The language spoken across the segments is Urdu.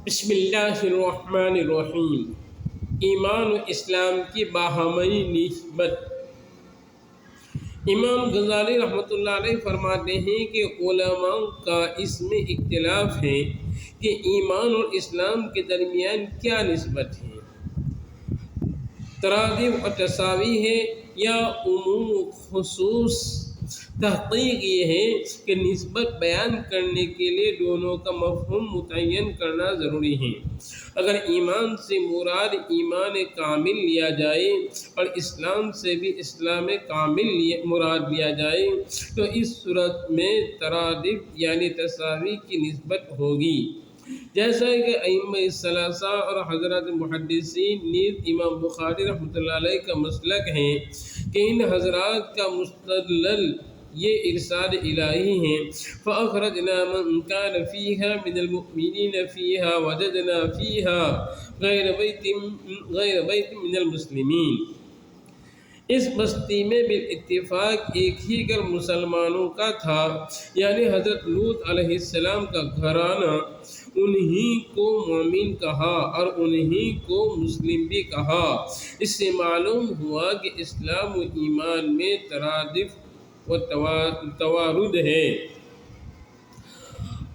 بسم اللہ الرحمن الرحیم۔ ایمان و اسلام کی باہمی نسبت۔ امام غزالی رحمۃ اللہ علیہ فرماتے ہیں کہ علماء کا اس میں اختلاف ہے کہ ایمان اور اسلام کے درمیان کیا نسبت ہے، ترادف اور تساوی ہے یا عموم و خصوص۔ تحقیق یہ ہے کہ نسبت بیان کرنے کے لیے دونوں کا مفہوم متعین کرنا ضروری ہے۔ اگر ایمان سے مراد ایمان کامل لیا جائے اور اسلام سے بھی اسلام کامل مراد لیا جائے تو اس صورت میں ترادف یعنی تساوی کی نسبت ہوگی، جیسا کہ ائمہ ثلاثہ اور حضرات محدثین نیز امام بخاری رحمۃ اللہ علیہ کا مسلک ہے کہ ان حضرات کا مستدلل یہ ارشاد الہی ہے فَأَخْرَجْنَا مَنْ كَانَ فِيهَا مِنَ الْمُؤْمِنِينَ فِيهَا وَجَدْنَا فِيهَا غَيْرَ بَيْتٍ مِنَ الْمُسْلِمِينَ۔ اس بستی میں بالاتفاق ایک ہی گھر مسلمانوں کا تھا، یعنی حضرت لوط علیہ السلام کا گھرانہ۔ انہی کو مومن کہا اور انہی کو مسلم بھی کہا۔ اس سے معلوم ہوا کہ اسلام و ایمان میں ترادف و توارد ہے۔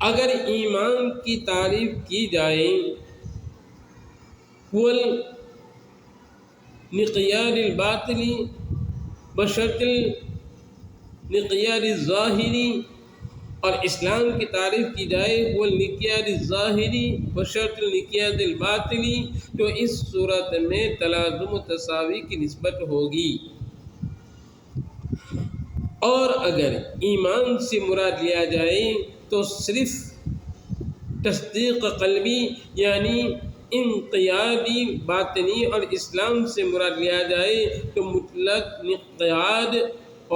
اگر ایمان کی تعریف کی جائے هو الانقياد الباطنی بشرط الانقياد الظاہری، اور اسلام کی تعریف کی جائے هو الانقياد الظاہری بشرط الانقياد الباطنی، تو اس صورت میں تلازم و تساوی کی نسبت ہوگی۔ اور اگر ایمان سے مراد لیا جائے تو صرف تصدیق قلبی یعنی انقیادی باطنی، اور اسلام سے مراد لیا جائے تو مطلق انقیاد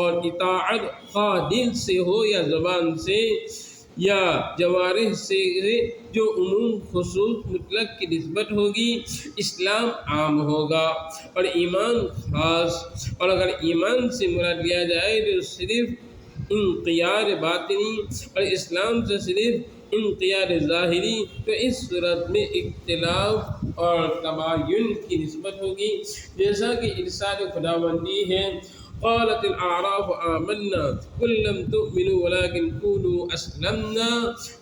اور اطاعت، خواہ دل سے ہو یا زبان سے یا جوارح سے، جو عموم خصوص مطلق کی نسبت ہوگی۔ اسلام عام ہوگا اور ایمان خاص، اور اگر ایمان سے مراد لیا جائے تو صرف انقیاد باطنی اور اسلام سے صرف انقیاد ظاہری، تو اس صورت میں اختلاف اور تباین کی نسبت ہوگی، جیسا کہ ارشاد خداوندی ہے قالت الاعراف آمنا قل لم تؤمنوا ولكن قولوا اسلمنا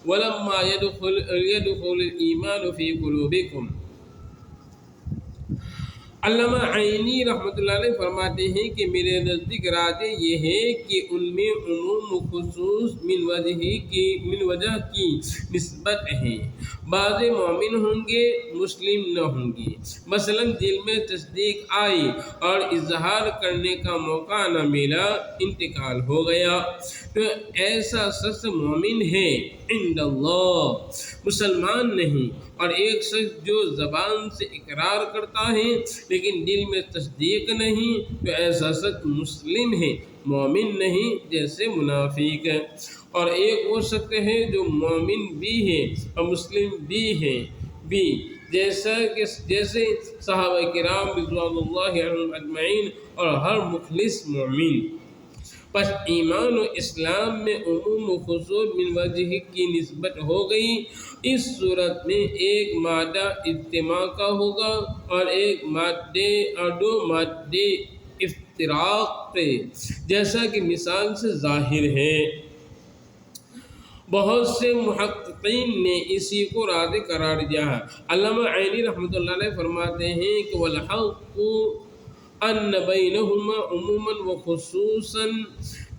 ولما يدخل الايمان في قلوبكم۔ علامہ عینی رحمۃ اللہ علیہ فرماتے ہیں کہ میرے نزدیک راجح یہ ہے کہ ان میں عموم و خصوص من وجہ کی نسبت ہے۔ بعض مومن ہوں گے، مسلم نہ ہوں گے، مثلا دل میں تصدیق آئی اور اظہار کرنے کا موقع نہ ملا، انتقال ہو گیا، تو ایسا شخص مومن ہے عند اللہ، مسلمان نہیں۔ اور ایک شخص جو زبان سے اقرار کرتا ہے لیکن دل میں تصدیق نہیں، تو ایسا شخص مسلم ہے، مومن نہیں، جیسے منافق ہے۔ اور ایک وہ شخص ہے جو مومن بھی ہے اور مسلم بھی ہے جیسے صحابہ کرام رضوان اللہ علیہم اجمعین اور ہر مخلص مومن۔ پس ایمان و اسلام میں عموم و خصوص من وجہ کی نسبت ہو گئی۔ اس صورت میں ایک مادہ اجتماع کا ہوگا اور دو مادے افتراق کے، جیسا کہ مثال سے ظاہر ہے۔ بہت سے محققین نے اسی کو راجح قرار دیا ہے۔ علامہ عینی رحمۃ اللہ علیہ فرماتے ہیں کہ والحق ان بینہما عموما و خصوصا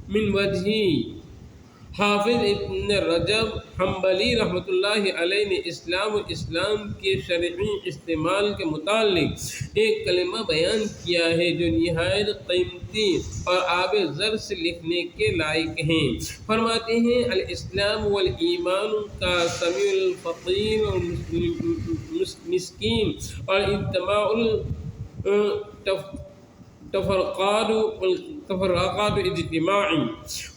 من وجہ۔ حافظ ابن رجب حنبلی رحمۃ اللہ علیہ نے اسلام و اسلام کے شرعی استعمال کے متعلق ایک کلمہ بیان کیا ہے جو نہایت قیمتی اور آب زر سے لکھنے کے لائق ہیں۔ فرماتے ہیں الاسلام والایمان کا سمیع الفقیر والمسکین اور اجتماع تفرقات اجتماعی۔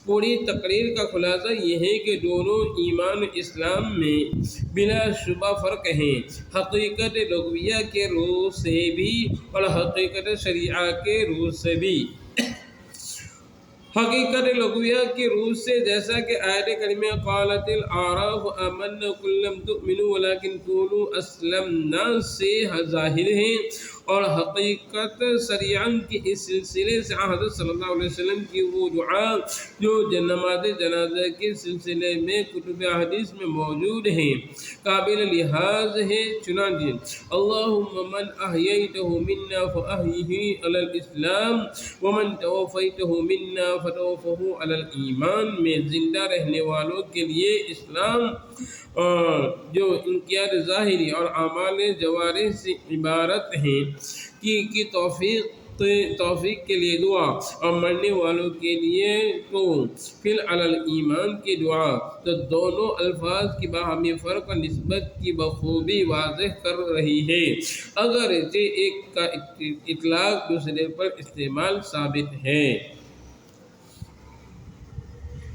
پوری تقریر کا خلاصہ یہ ہے کہ دونوں ایمان و اسلام میں بلا شبہ فرق ہیں، حقیقت لغویہ کے روح سے بھی اور حقیقت شریعہ کے روح سے بھی۔ حقیقت لغویہ کی روح سے، جیسا کہ آیت کریمہ قالت الاعراف آمنا قل لم تؤمنوا ولکن قولوا اسلمنا سے ظاہر ہے، اور حقیقت سریعاً کی اس سلسلے سے حضرت صلی اللہ علیہ وسلم کی وہ دعا جو نماز جنازہ کے سلسلے میں کتب حدیث میں موجود ہیں قابل لحاظ ہے۔ چنانچہ اللہم من احییتہ منا فاحیہ علی الاسلام ومن توفیتہ منا فتوفہ علی الایمان میں زندہ رہنے والوں کے لیے اسلام جو انقیاد ظاہری اور اعمال جوارح سے عبارت ہیں کی توفیق کے لیے دعا، اور مرنے والوں کے لیے تو فی علی الایمان کی دعا، تو دونوں الفاظ کی باہمی فرق اور نسبت کی بخوبی واضح کر رہی ہے، اگرچہ ایک کا اطلاق دوسرے پر استعمال ثابت ہے۔